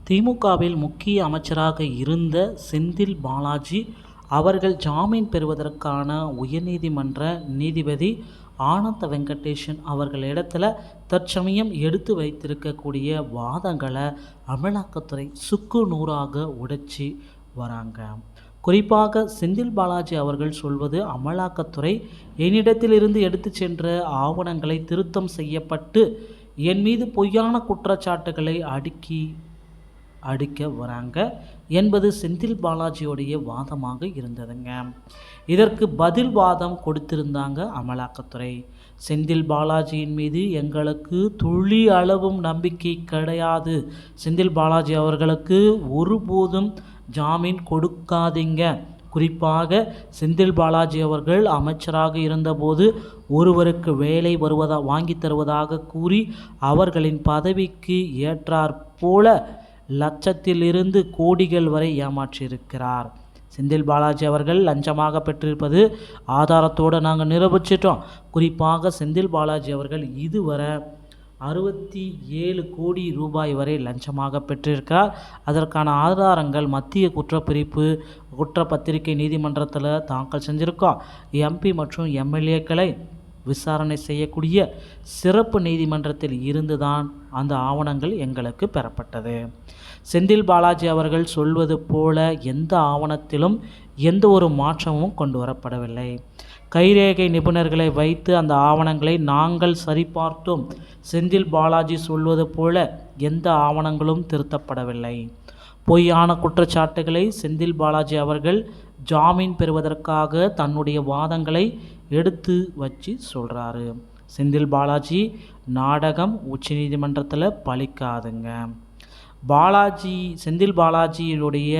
திமுகவில் முக்கிய அமைச்சராக இருந்த செந்தில் பாலாஜி அவர்கள் ஜாமீன் பெறுவதற்கான உயர்நீதிமன்ற நீதிபதி ஆனந்த வெங்கடேஷன் அவர்களிடத்தில் தற்சமயம் எடுத்து வைத்திருக்கக்கூடிய வாதங்களை அமலாக்கத்துறை சுக்கு நூறாக உடைச்சி வராங்க. குறிப்பாக செந்தில் பாலாஜி அவர்கள் சொல்வது, அமலாக்கத்துறை என்னிடத்திலிருந்து எடுத்து சென்ற ஆவணங்களை திருத்தம் செய்யப்பட்டு என் மீது பொய்யான குற்றச்சாட்டுகளை அடிக்க வராங்க என்பது செந்தில் பாலாஜியோடைய வாதமாக இருந்ததுங்க. இதற்கு பதில் வாதம் கொடுத்திருந்தாங்க அமலாக்கத்துறை. செந்தில் பாலாஜியின் மீது எங்களுக்கு துளி அளவும் நம்பிக்கை கிடையாது. செந்தில் பாலாஜி அவர்களுக்கு ஒருபோதும் ஜாமீன் கொடுக்காதீங்க. குறிப்பாக செந்தில் பாலாஜி அவர்கள் அமைச்சராக இருந்தபோது ஒருவருக்கு வேலை வாங்கி தருவதாக கூறி அவர்களின் பதவிக்கு ஏற்றாற் போல லட்சத்திலிருந்து கோடிகள் வரை ஏமாற்றியிருக்கிறார். செந்தில் பாலாஜி அவர்கள் லஞ்சமாக பெற்றிருப்பது ஆதாரத்தோடு நாங்கள் நிரூபிச்சிட்டோம். குறிப்பாக செந்தில் பாலாஜி அவர்கள் இதுவரை 67 கோடி ரூபாய் வரை லஞ்சமாக பெற்றிருக்கிறார். அதற்கான ஆதாரங்கள் மத்திய குற்றப்பத்திரிகை நீதிமன்றத்தில் தாக்கல் செஞ்சுருக்கோம். எம்பி மற்றும் எம்எல்ஏக்களை விசாரணை செய்யக்கூடிய சிறப்பு நீதிமன்றத்தில் இருந்துதான் அந்த ஆவணங்கள் எங்களுக்கு பெறப்பட்டது. செந்தில் பாலாஜி அவர்கள் சொல்வது போல எந்த ஆவணத்திலும் எந்த ஒரு மாற்றமும் கொண்டு வரப்படவில்லை. கைரேகை நிபுணர்களை வைத்து அந்த ஆவணங்களை நாங்கள் சரிபார்த்தோம். செந்தில் பாலாஜி சொல்வது போல எந்த ஆவணங்களும் திருத்தப்படவில்லை. பொய்யான குற்றச்சாட்டுகளை செந்தில் பாலாஜி அவர்கள் ஜாமீன் பெறுவதற்காக தன்னுடைய வாதங்களை எடுத்து வச்சு சொல்கிறாரு. செந்தில் பாலாஜி நாடகம் உச்சநீதிமன்றத்தில் பலிக்காதுங்க. செந்தில் பாலாஜியுடைய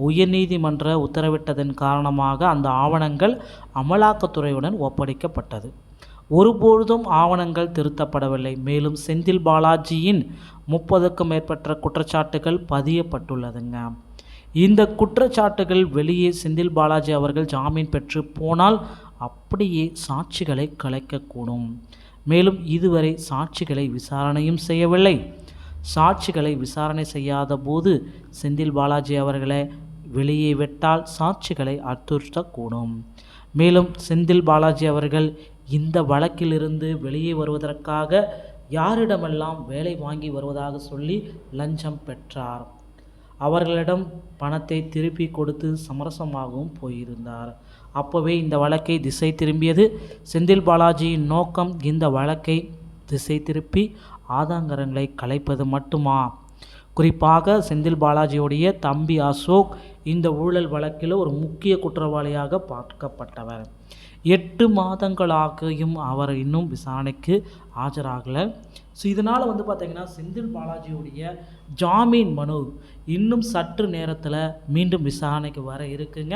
உயர்நீதிமன்ற உத்தரவிட்டதன் காரணமாக அந்த ஆவணங்கள் அமலாக்கத்துறையுடன் ஒப்படைக்கப்பட்டது. ஒருபொழுதும் ஆவணங்கள் திருத்தப்படவில்லை. மேலும் செந்தில் பாலாஜியின் 30க்கும் மேற்பட்ட குற்றச்சாட்டுகள் பதியப்பட்டுள்ளதுங்க. இந்த குற்றச்சாட்டுகள் வெளியே செந்தில் பாலாஜி அவர்கள் ஜாமீன் பெற்று போனால் அப்படியே சாட்சிகளை கலைக்கக்கூடும். மேலும் இதுவரை சாட்சிகளை விசாரணையும் செய்யவில்லை. சாட்சிகளை விசாரணை செய்யாத போது செந்தில் பாலாஜி அவர்களை வெளியே விட்டால் சாட்சிகளை அச்சுறுத்தக்கூடும். மேலும் செந்தில் பாலாஜி அவர்கள் இந்த வழக்கிலிருந்து வெளியே வருவதற்காக யாரிடமெல்லாம் வேலை வாங்கி வருவதாக சொல்லி லஞ்சம் பெற்றார், அவர்களிடம் பணத்தை திருப்பி கொடுத்து சமரசமாகவும் போயிருந்தார். அப்போவே இந்த வழக்கை திசை திரும்பியது. செந்தில் பாலாஜியின் நோக்கம் இந்த வழக்கை திசை திருப்பி ஆதாரங்களை கலைப்பது மட்டுமா? குறிப்பாக செந்தில் பாலாஜியுடைய தம்பி அசோக் இந்த ஊழல் வழக்கில் ஒரு முக்கிய குற்றவாளியாக பார்க்கப்பட்டவர். 8 மாதங்களாகியும் அவர் இன்னும் விசாரணைக்கு ஆஜராகலை. ஸோ இதனால் பார்த்திங்கன்னா செந்தில் பாலாஜியுடைய ஜாமீன் மனு இன்னும் சற்று நேரத்தில் மீண்டும் விசாரணைக்கு வர இருக்குங்க.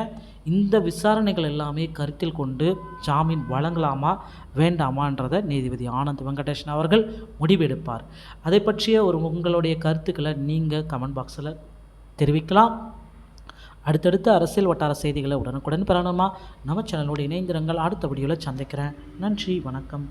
இந்த விசாரணைகள் எல்லாமே கருத்தில் கொண்டு ஜாமீன் வழங்கலாமா வேண்டாமான்றதை நீதிபதி ஆனந்த் வெங்கடேஷன் அவர்கள் முடிவெடுப்பார். அதை பற்றிய உங்களுடைய கருத்துக்களை நீங்கள் கமெண்ட் பாக்ஸில் தெரிவிக்கலாம். அடுத்தடுத்த அரசியல் வட்டார செய்திகளை உடனுக்குடன் பெறணுமா நம்ம சேனலோடு இணைந்திருங்கள். அடுத்த வீடியோவில் சந்திக்கிறேன். நன்றி, வணக்கம்.